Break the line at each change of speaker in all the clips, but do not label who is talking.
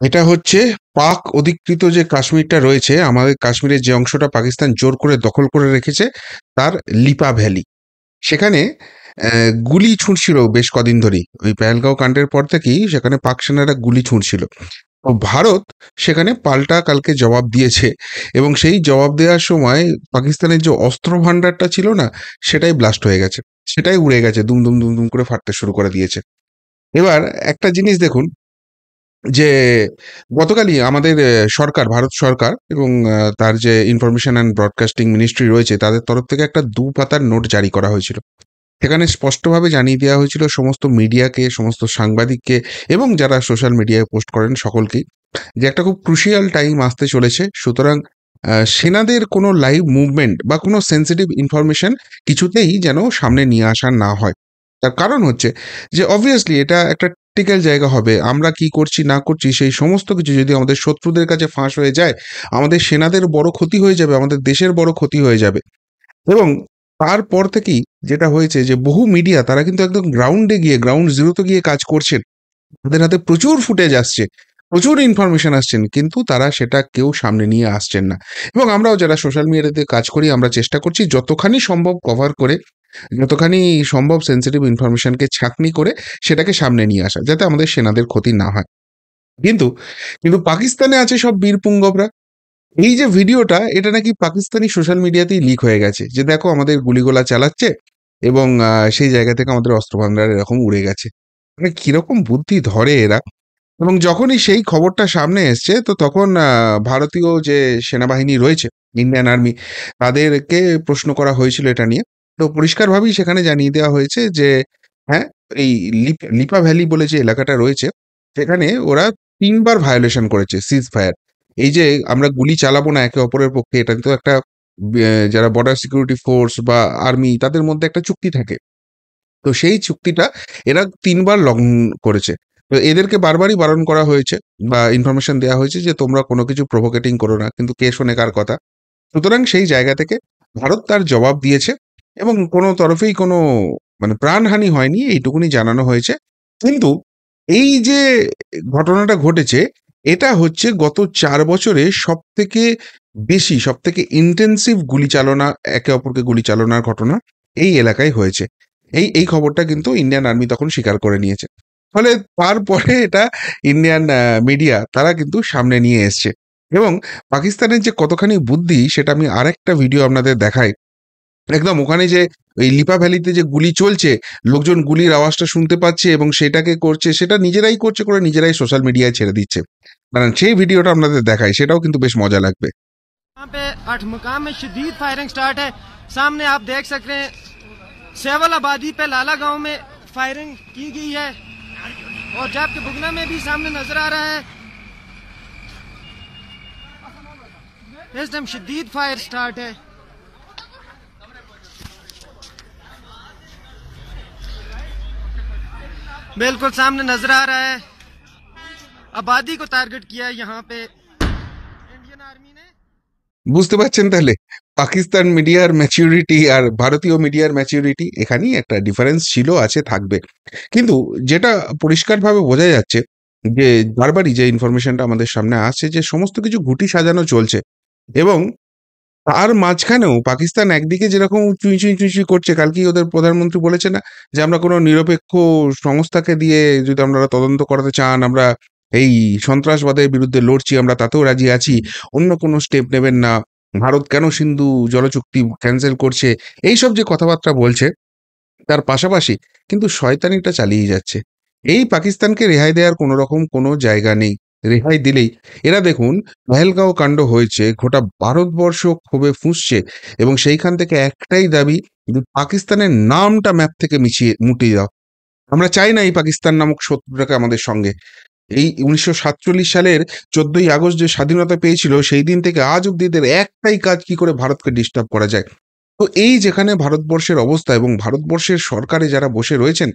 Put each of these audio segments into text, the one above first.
এটা হচ্ছে পাক অধিকৃত যে কাশ্মীরটা রয়েছে, আমাদের কাশ্মীরের যে অংশটা পাকিস্তান জোর করে দখল করে রেখেছে, তার লিপা ভ্যালি। সেখানে গুলি ছুঁড়ছিল বেশ কদিন ধরেই। ওই পেহেলগাঁও কাণ্ডের পর থেকেই সেখানে পাক সেনারা গুলি ছুঁড়ছিল। তো ভারত সেখানে পাল্টা কালকে জবাব দিয়েছে, এবং সেই জবাব দেওয়ার সময় পাকিস্তানের যে অস্ত্র ভান্ডারটা ছিল না, সেটাই ব্লাস্ট হয়ে গেছে। সেটাই উড়ে গেছে, দুম দুম দুম দুম করে ফাটতে শুরু করে দিয়েছে। এবার একটা জিনিস দেখুন, যে গতকালই আমাদের সরকার, ভারত সরকার এবং তার যে ইনফরমেশন অ্যান্ড ব্রডকাস্টিং মিনিস্ট্রি রয়েছে, তাদের তরফ থেকে একটা ২ পাতার নোট জারি করা হয়েছিল। সেখানে স্পষ্টভাবে জানিয়ে দেওয়া হয়েছিল সমস্ত মিডিয়াকে, সমস্ত সাংবাদিককে এবং যারা সোশ্যাল মিডিয়ায় পোস্ট করেন সকলকেই, যে একটা খুব ক্রুশিয়াল টাইম আসতে চলেছে। সুতরাং সেনাদের কোনো লাইভ মুভমেন্ট বা কোনো সেনসিটিভ ইনফরমেশন কিছুতেই যেন সামনে নিয়ে আসা না হয়। তার কারণ হচ্ছে যে অবভিয়াসলি এটা একটা ক্রিটিক্যাল জায়গা হবে। আমরা কি করছি না করছি সেই সমস্ত কিছু যদি আমাদের শত্রুদের কাছে ফাঁস হয়ে যায়, আমাদের সেনাদের বড় ক্ষতি হয়ে যাবে, আমাদের দেশের বড় ক্ষতি হয়ে যাবে। এবং তারপর থেকেই যেটা হয়েছে যে বহু মিডিয়া তারা কিন্তু একদম গ্রাউন্ডে গিয়ে, গ্রাউন্ড জিরোতে গিয়ে কাজ করছেন। তাদের হাতে প্রচুর ফুটেজ আসছে, প্রচুর ইনফরমেশন আসছেন, কিন্তু তারা সেটা কেউ সামনে নিয়ে আসছেন না। এবং আমরাও যারা সোশ্যাল মিডিয়াতে কাজ করি, আমরা চেষ্টা করছি যতখানি সম্ভব কভার করে, যতখানি সম্ভব সেন্সিটিভ ইনফরমেশনকে ছাঁকনি করে সেটাকে সামনে নিয়ে আসা, যাতে আমাদের সেনাদের ক্ষতি না হয়। কিন্তু কিন্তু পাকিস্তানে আছে সব বীরপুঙ্গবরা। এই যে ভিডিওটা, এটা নাকি পাকিস্তানি সোশ্যাল মিডিয়াতেই লিক হয়ে গেছে, যে দেখো আমাদের গুলিগোলা চালাচ্ছে এবং সেই জায়গা থেকে আমাদের অস্ত্রভান্ডার এরকম উড়ে গেছে। মানে কিরকম বুদ্ধি ধরে এরা। এবং যখনই সেই খবরটা সামনে এসছে, তো তখন ভারতীয় যে সেনাবাহিনী রয়েছে, ইন্ডিয়ান আর্মি, তাদেরকে প্রশ্ন করা হয়েছিল এটা নিয়ে। তো পরিষ্কারভাবেই সেখানে জানিয়ে দেওয়া হয়েছে যে হ্যাঁ, এই লিপা ভ্যালি বলে যে এলাকাটা রয়েছে, সেখানে ওরা ৩ বার ভায়োলেশন করেছে সিজ ফায়ার। এই যে আমরা গুলি চালাবো না একে অপরের পক্ষে, এটা তো একটা যারা বর্ডার সিকিউরিটি ফোর্স বা আর্মি, তাদের মধ্যে একটা চুক্তি থাকে। তো সেই চুক্তিটা এরা ৩ বার লঙ্ঘন করেছে। তো এদেরকে বারবারই বারণ করা হয়েছে বা ইনফরমেশন দেওয়া হয়েছে যে তোমরা কোনো কিছু প্রভোকেটিং করো না, কিন্তু কে শোনে কার কথা। সুতরাং সেই জায়গা থেকে ভারত তার জবাব দিয়েছে, এবং কোনো তরফেই কোনো মানে প্রাণহানি হয়নি, এইটুকুনি জানানো হয়েছে। কিন্তু এই যে ঘটনাটা ঘটেছে, এটা হচ্ছে গত ৪ বছরে সবথেকে বেশি, সবথেকে ইনটেনসিভ গুলি চালনা, একে অপরকে গুলি চালনার ঘটনা এই এলাকায় হয়েছে। এই খবরটা কিন্তু ইন্ডিয়ান আর্মি তখন স্বীকার করে নিয়েছে। ফলে তারপরে এটা ইন্ডিয়ান মিডিয়া তারা কিন্তু সামনে নিয়ে এসছে। এবং পাকিস্তানের যে কতখানি বুদ্ধি সেটা আমি আরেকটা ভিডিও আপনাদের দেখাই। একদম ওখানে যে ওই লিপা ভ্যালিতে যে গুলি চলছে, লোকজন গুলির আওয়াজটা শুনতে পাচ্ছে এবং সেটাকে করছে, সেটা নিজেরাই করছে, করে নিজেরাই সোশ্যাল মিডিয়ায় ছেড়ে দিচ্ছে। মানে সেই ভিডিওটা আপনাদের দেখাই, সেটাও কিন্তু বেশ মজা লাগবে।
यहाँ पे 8 मुकाम में शदीद फायरिंग स्टार्ट है। सामने आप देख सकते हैं सेवल आबादी पे लाला गांव में फायरिंग की गई है, और जबकि बुगना में भी सामने नजर आ रहा है। इस टाइम शदीद फायर स्टार्ट है। बिल्कुल सामने नजर आ रहा है, आबादी को टारगेट किया है यहाँ पे इंडियन आर्मी ने।
বুঝতে পারছেন তাহলে পাকিস্তান মিডিয়ার ম্যাচিউরিটি আর ভারতীয় মিডিয়ার ম্যাচিউরিটি, এখানেই একটা ডিফারেন্স ছিল, আছে, থাকবে। কিন্তু যেটা পরিষ্কারভাবে বোঝা যাচ্ছে, যে বারবারই যে ইনফরমেশনটা আমাদের সামনে আসছে, যে সমস্ত কিছু ঘুঁটি সাজানো চলছে। এবং তার মাঝখানেও পাকিস্তান একদিকে যেরকম চুঁই চুঁই চুঁই চুঁই করছে, কালকেই ওদের প্রধানমন্ত্রী বলেছে না, যে আমরা কোনো নিরপেক্ষ সংস্থাকে দিয়ে যদি আপনারা তদন্ত করাতে চান, আমরা এই সন্ত্রাসবাদের বিরুদ্ধে লড়ছি, আমরা তাতেও রাজি আছি, অন্য কোনো স্টেপ নেবেন না, ভারত কেন সিন্ধু জলচুক্তি ক্যান্সেল করছে, এইসব যে কথাবার্তা বলছে, তার পাশাপাশি কিন্তু শয়তানিটা চালিয়ে যাচ্ছে। এই পাকিস্তানকে রেহাই দেওয়ার কোনো রকম কোনো জায়গা নেই। রেহাই দিলেই, এরা দেখুন, পহেলগাঁও কাণ্ড হয়েছে, গোটা ভারতবর্ষ ক্ষোভে ফুঁসছে, এবং সেইখান থেকে একটাই দাবি, যে পাকিস্তানের নামটা ম্যাপ থেকে মুটিয়ে দাও। আমরা চাই না এই পাকিস্তান নামক শত্রুটাকে আমাদের সঙ্গে। এই ১৯৪৭ সালের ১৪ই আগস্ট যে স্বাধীনতা পেয়েছিল, সেই দিন থেকে আজ অব্দি এদের একটাই কাজ, কি করে ভারতকে ডিস্টার্ব করা যায়। তো এই যেখানে ভারতবর্ষের অবস্থা, এবং ভারতবর্ষের সরকারে যারা বসে রয়েছেন,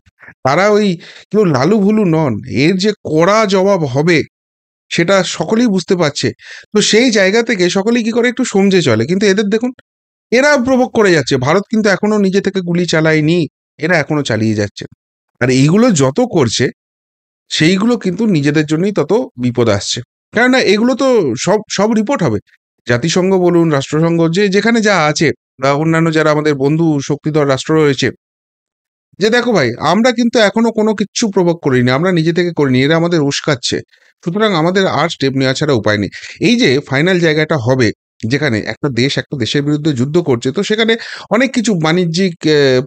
তারা ওই কেউ লালুভুলু নন। এর যে কড়া জবাব হবে সেটা সকলেই বুঝতে পারছে। তো সেই জায়গা থেকে সকলেই কি করে একটু সমঝে চলে। কিন্তু এদের দেখুন, এরা প্রভোগ করে যাচ্ছে। ভারত কিন্তু এখনো নিজে থেকে গুলি চালায়নি, এরা এখনো চালিয়ে যাচ্ছে। আর এইগুলো যত করছে, সেইগুলো কিন্তু নিজেদের জন্যই তত বিপদ আসছে। কেননা এগুলো তো সব রিপোর্ট হবে। জাতিসংঘ বলুন, রাষ্ট্রসংঘ যেখানে যা আছে বা অন্যান্য যারা আমাদের বন্ধু শক্তিধর রাষ্ট্র রয়েছে, যে দেখো ভাই আমরা কিন্তু এখনো কোনো কিচ্ছু প্রভোগ করিনি, আমরা নিজে থেকে করিনি, এরা আমাদের উস্কাচ্ছে। সুতরাং আমাদের আর স্টেপ নেওয়া ছাড়া উপায় নেই। এই যে ফাইনাল জায়গাটা হবে, যেখানে একটা দেশ একটা দেশের বিরুদ্ধে যুদ্ধ করছে, তো সেখানে অনেক কিছু বাণিজ্যিক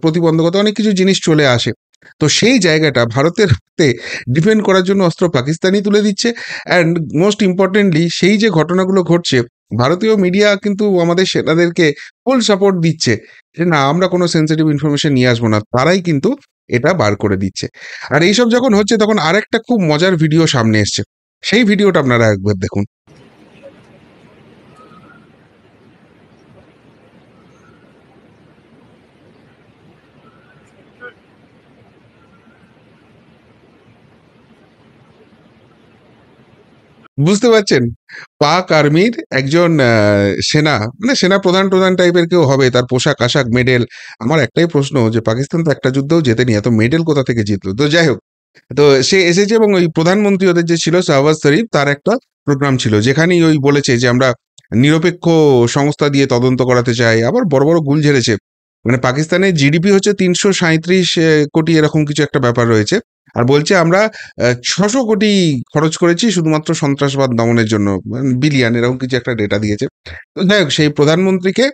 প্রতিবন্ধকতা, অনেক কিছু জিনিস চলে আসে। তো সেই জায়গাটা ভারতের হাতে ডিফেন্ড করার জন্য অস্ত্র পাকিস্তানই তুলে দিচ্ছে। অ্যান্ড মোস্ট ইম্পর্টেন্টলি সেই যে ঘটনাগুলো ঘটছে, ভারতীয় মিডিয়া কিন্তু আমাদের সেনাদেরকে ফুল সাপোর্ট দিচ্ছে যে না আমরা কোনো সেন্সিটিভ ইনফরমেশন নিয়ে আসবো না, তারাই কিন্তু এটা বার করে দিচ্ছে। আর এইসব যখন হচ্ছে তখন আরেকটা খুব মজার ভিডিও সামনে এসছে, সেই ভিডিওটা আপনারা একবার দেখুন। বুঝতে পারছেন? পাক আর্মির একজন সেনা, মানে সেনা প্রধান প্রধান টাইপের কেউ হবে, তার পোশাক আশাক মেডেল। আমার একটাই প্রশ্ন, যে পাকিস্তান তো একটা যুদ্ধেও জেতেনি, এত মেডেল কোথা থেকে জিতলো? তো যাই হোক, তো সে এসেছে এবং ওই প্রধানমন্ত্রী ওদের যে ছিল শাহবাজ শরীফ, তার একটা প্রোগ্রাম ছিল যেখানেই ওই বলেছে যে আমরা নিরপেক্ষ সংস্থা দিয়ে তদন্ত করাতে চাই, আবার বড় বড় গুল ঝেড়েছে। মানে পাকিস্তানের জিডিপি হচ্ছে ৩৩৭ কোটি, এরকম কিছু একটা ব্যাপার রয়েছে। আর বলছে আমরা ৬০০ কোটি খরচ করেছি শুধুমাত্র সন্ত্রাসবাদ দমনের জন্য, বিলিয়ন এরকম কিছু একটা ডেটা দিয়েছে। তো যাই হোক, সেই প্রধানমন্ত্রীকে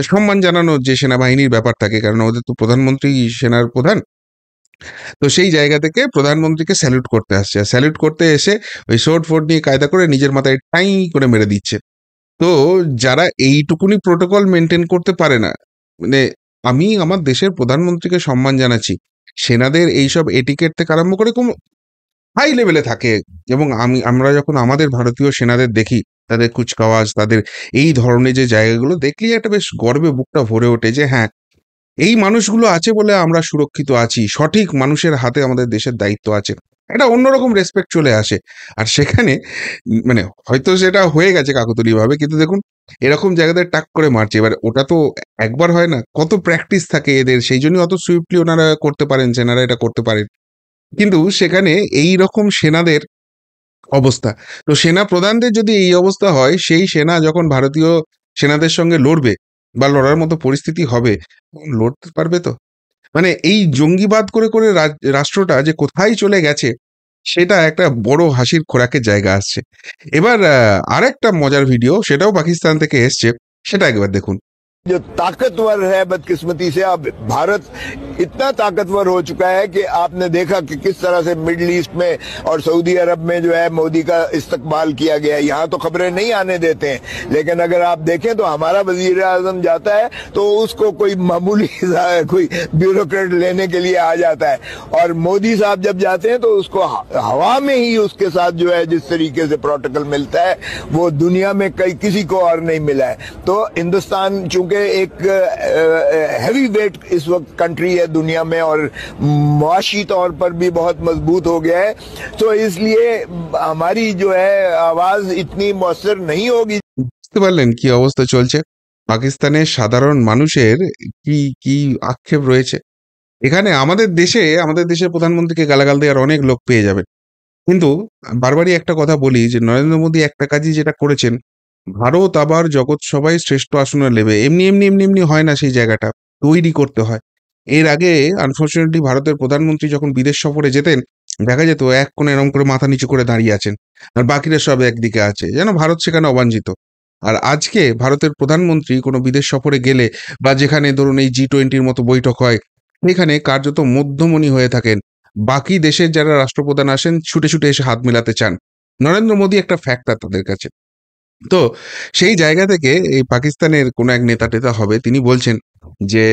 সম্মান জানানোর যে সেনাবাহিনীর ব্যাপার থাকে, কারণ ওদের তো প্রধানমন্ত্রী সেনার প্রধান, তো সেই জায়গা থেকে প্রধানমন্ত্রীকে স্যালুট করতে আসছে। আর স্যালুট করতে এসে ওই সোর্ড ফোর্ড নিয়ে কায়দা করে নিজের মাথায় ঠাঁই করে মেরে দিচ্ছে। তো যারা এইটুকুনি প্রোটোকল মেনটেন করতে পারে না, মানে আমি আমার দেশের প্রধানমন্ত্রীকে সম্মান জানাচ্ছি, সেনাদের এইসব এটিকেট থেকে আরম্ভ করে কোন হাই লেভেলে থাকে। এবং আমরা যখন আমাদের ভারতীয় সেনাদের দেখি, তাদের কুচকাওয়াজ, তাদের এই ধরনের যে জায়গাগুলো দেখলেই একটা বেশ গর্বে বুকটা ভরে ওঠে যে হ্যাঁ, এই মানুষগুলো আছে বলে আমরা সুরক্ষিত আছি, সঠিক মানুষের হাতে আমাদের দেশের দায়িত্ব আছে, একটা অন্যরকম রেসপেক্ট চলে আসে। আর সেখানে মানে হয়তো সেটা হয়ে গেছে কাকতালীয় ভাবে, কিন্তু দেখুন এরকম জায়গাতে টাক করে মারছে। এবার ওটা তো একবার হয় না, কত প্র্যাকটিস থাকে এদের, সেই জন্যই অত সুইফটলি ওনারা করতে পারেন, সেনারা এটা করতে পারেন। কিন্তু সেখানে এই রকম সেনাদের অবস্থা, তো সেনা প্রধানদের যদি এই অবস্থা হয়, সেই সেনা যখন ভারতীয় সেনাদের সঙ্গে লড়বে বা লড়ার মতো পরিস্থিতি হবে, তখন লড়তে পারবে তো? মানে এই জঙ্গিবাদ করে করে রাষ্ট্রটা যে কোথায় চলে গেছে, সেটা একটা বড় হাসির খোরাকের জায়গা আসছে। এবার আরেকটা মজার ভিডিও, সেটাও পাকিস্তান থেকে এসছে, সেটা একবার দেখুন।
जो ताकतवर है बदकिस्मती से अब भारत इतना ताकतवर हो चुका है कि आपने देखा कि किस तरह से मिडिल ईस्ट में और सऊदी अरब में जो है मोदी का इस्तकबाल किया गया है। यहाँ तो खबरें नहीं आने देते हैं, लेकिन अगर आप देखें तो हमारा वजीर आजम जाता है तो उसको कोई मामूली कोई ब्यूरोक्रेट लेने के लिए आ जाता है, और मोदी साहब जब जाते हैं तो उसको हवा में ही उसके साथ जो है जिस तरीके से प्रोटोकॉल मिलता है वो दुनिया में कई किसी को और नहीं मिला है। तो हिंदुस्तान चूंकि एक हैवी वेट इस वक्त कंट्री है दुनिया में और मुआशी तौर पर भी बहुत मजबूत हो गया है, तो इसलिए हमारी जो है आवाज इतनी मौसर नहीं होगी।
বুঝতে পারলেন কি অবস্থা চলছে পাকিস্তানের সাধারণ মানুষের, কি কি আক্ষেপ রয়েছে। এখানে আমাদের দেশের প্রধানমন্ত্রীকে গালাগাল দেওয়ার অনেক লোক পেয়ে যাবেন, কিন্তু বারবারই একটা কথা বলি যে নরেন্দ্র মোদী একটা কাজই যেটা করেছেন, ভারত আবার জগৎ সবাই শ্রেষ্ঠ আসনে নেবে, এমনি এমনি এমনি এমনি হয় না, সেই জায়গাটা তৈরি করতে হয়। এর আগে আনফরচুনেটলি ভারতের প্রধানমন্ত্রী যখন বিদেশ সফরে যেতেন, দেখা যেত এক কোণে এরকম করে মাথা নিচু করে দাঁড়িয়ে আছেন, আর বাকিরা সব একদিকে আছে, যেন ভারত সেখানে অবাঞ্ছিত। আর আজকে ভারতের প্রধানমন্ত্রী কোনো বিদেশ সফরে গেলে বা যেখানে ধরুন এই G20-র মতো বৈঠক হয়, সেখানে কার্যত মধ্যমণি হয়ে থাকেন। বাকি দেশের যারা রাষ্ট্রপ্রধান আসেন ছুটে ছুটে এসে হাত মেলাতে চান। নরেন্দ্র মোদী একটা ফ্যাক্টর তাদের কাছে। তো সেই জায়গা থেকে এই পাকিস্তানের কোনো এক নেতা টেতা হবে, তিনি বলছেন যে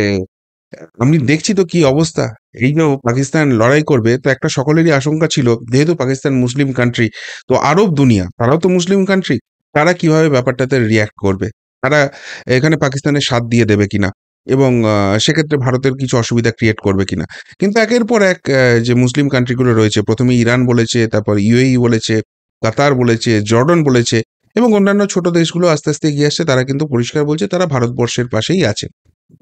আমি দেখছি তো কি অবস্থা, এই যে পাকিস্তান লড়াই করবে, তো একটা সকলেরই আশঙ্কা ছিল যেহেতু পাকিস্তান মুসলিম কান্ট্রি, তো আরব দুনিয়া তারাও তো মুসলিম কান্ট্রি, তারা কিভাবে ব্যাপারটাতে রিয়াক্ট করবে, তারা এখানে পাকিস্তানের সাথ দিয়ে দেবে কিনা, এবং সেক্ষেত্রে ভারতের কিছু অসুবিধা ক্রিয়েট করবে কিনা। কিন্তু একের পর এক যে মুসলিম কান্ট্রিগুলো রয়েছে, প্রথমে ইরান বলেছে, তারপর ইউএই বলেছে, কাতার বলেছে, জর্ডন বলেছে, এবং অন্যান্য ছোট দেশগুলো আস্তে আস্তে এগিয়ে আসছে, তারা কিন্তু পরিষ্কার বলছে তারা ভারতবর্ষের পাশেই আছে।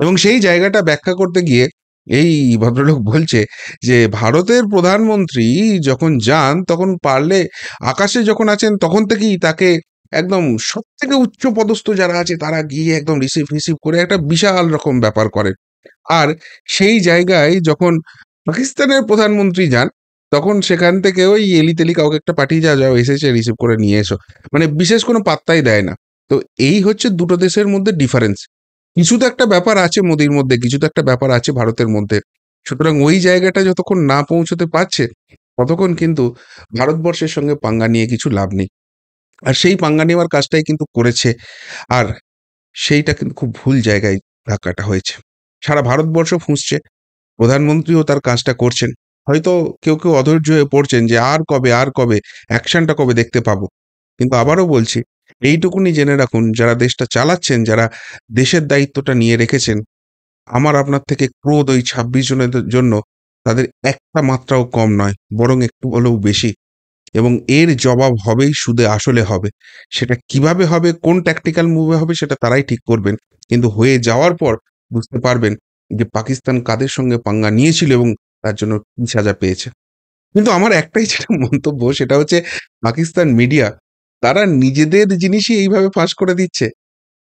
এবং সেই জায়গাটা ব্যাখ্যা করতে গিয়ে এই ভদ্রলোক বলছে যে ভারতের প্রধানমন্ত্রী যখন যান তখন পারলে আকাশে যখন আছেন তখন থেকেই তাকে একদম সব থেকে উচ্চ পদস্থ যারা আছে তারা গিয়ে একদম রিসিভ করে একটা বিশাল রকম ব্যাপার করেন। আর সেই জায়গায় যখন পাকিস্তানের প্রধানমন্ত্রী যান তখন সেখান থেকে ওই এলি-তেলি কাউকে একটা পাঠিয়ে যাও এসেছে রিসিভ করে নিয়ে এসো। মানে বিশেষ কোনো পাত্তাই দেয় না। তো এই হচ্ছে দুটো দেশের মধ্যে ডিফারেন্স। কিছু তো একটা ব্যাপার আছে মোদির মধ্যে, কিছু তো একটা ব্যাপার আছে ভারতের মধ্যে। সুতরাং ওই জায়গাটা যতক্ষণ না পৌঁছতে পারছে, ততক্ষণ কিন্তু ভারতবর্ষের সঙ্গে পাঙ্গা নিয়ে কিছু লাভ নেই। আর সেই পাঙ্গা নেওয়ার কাজটাই কিন্তু করেছে। আর সেইটা কিন্তু খুব ভুল জায়গায় ধাক্কাটা হয়েছে। সারা ভারতবর্ষ ফুঁসছে। প্রধানমন্ত্রীও তার কাজটা করছেন। হয়তো কেউ অধৈর্য হয়ে পড়ছেন যে আর কবে অ্যাকশনটা কবে দেখতে পাবো? কিন্তু আবারও বলছি, এইটুকুনি জেনে রাখুন যারা দেশটা চালাচ্ছেন, যারা দেশের দায়িত্বটা নিয়ে রেখেছেন, আমার আপনার থেকে ক্রোধ ওই ২৬ জনের জন্য তাদের একটা মাত্রাও কম নয়, বরং একটু হলেও বেশি। এবং এর জবাব হবেই সুদে আসলে হবে। সেটা কিভাবে হবে, কোন ট্যাকটিক্যাল মুভে হবে সেটা তারাই ঠিক করবেন। কিন্তু হয়ে যাওয়ার পর বুঝতে পারবেন যে পাকিস্তান কাদের সঙ্গে পাঙ্গা নিয়েছিল এবং তার জন্য কি সাজা পেয়েছে। কিন্তু আমার একটাই যেটা মন্তব্য সেটা হচ্ছে পাকিস্তান মিডিয়া তারা নিজেদের জিনিসই এইভাবে ফাঁস করে দিচ্ছে।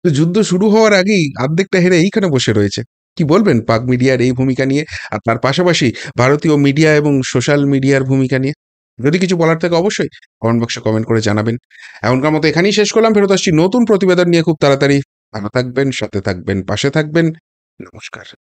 তো যুদ্ধ শুরু হওয়ার আগেই অর্ধেকটা হেরে এইখানে বসে রয়েছে। কি বলবেন পাক মিডিয়ার এই ভূমিকা নিয়ে? আর তার পাশাপাশি ভারতীয় মিডিয়া এবং সোশ্যাল মিডিয়ার ভূমিকা নিয়ে? যদি কিছু বলার থাকে অবশ্যই কমেন্ট বক্সে কমেন্ট করে জানাবেন। এখনকার মতো এখানেই শেষ করলাম। ফেরত আসছি নতুন প্রতিবেদন নিয়ে খুব তাড়াতাড়ি। ভালো থাকবেন, সাথে থাকবেন, পাশে থাকবেন। নমস্কার।